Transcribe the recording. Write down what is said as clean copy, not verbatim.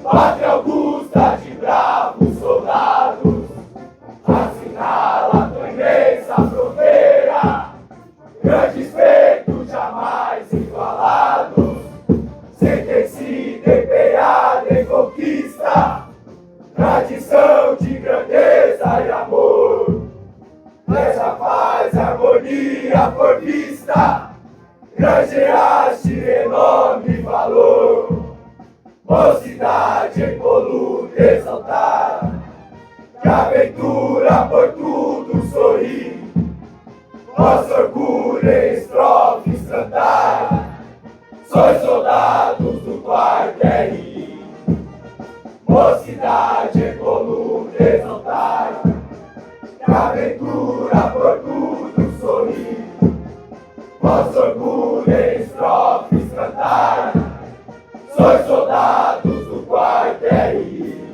Pátria augusta de bravos soldados, assinala tua imensa fronteira, grandes feitos jamais igualados, sentencida empenhada em conquista, tradição de grandeza e amor. Nessa paz, harmonia por vista, granjeaste renome e valor. Mocidade em voluta exaltar, que a aventura por tudo sorri. Nosso orgulho em estrofes cantar, sois soldados do quarto RI. Mocidade em voluta exaltar, que a aventura por tudo sorri. Nosso orgulho em estrofes cantar, sois soldados do quarto RI.